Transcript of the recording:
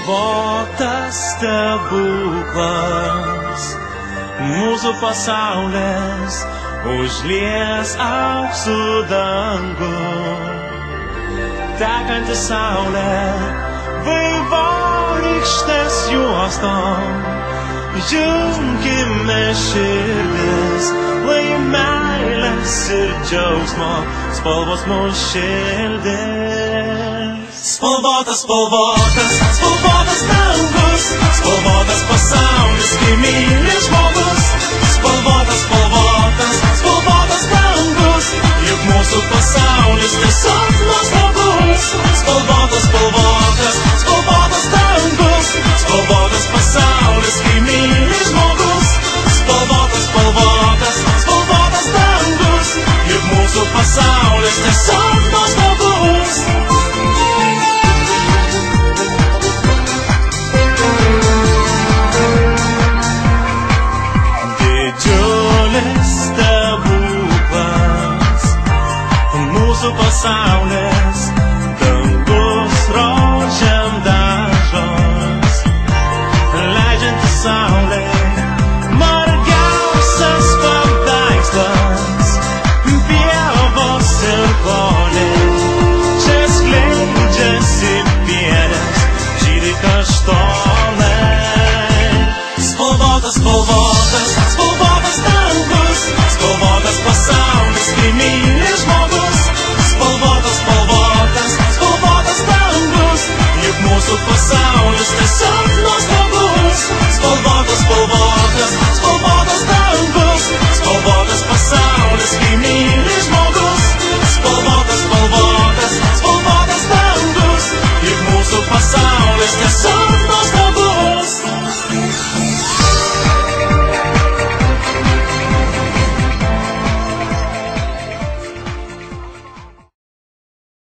Spalvotas stebuklas, mūsų pasaulis užlies auksų dangų. Tekanti saulė, vaivorykštės juostom, junkime širdis, lai meilės ir džiaugsmo spalvos mus šildis. Spalvotas, spalvotas, spalvotas dangus, spalvotas pasaulis, kai myli žmogus. Spalvotas, spalvotas, spalvotas dangus, juk mūsų pasaulis tiesiog nuostabus. Spalvotas, spalvotas, spalvotas dangus, spalvotas pasaulis, kai myli žmogus. Spalvotas, spalvotas, spalvotas dangus, juk mūsų pasaulis tiesiog nuostabus. Mūsų pasaulis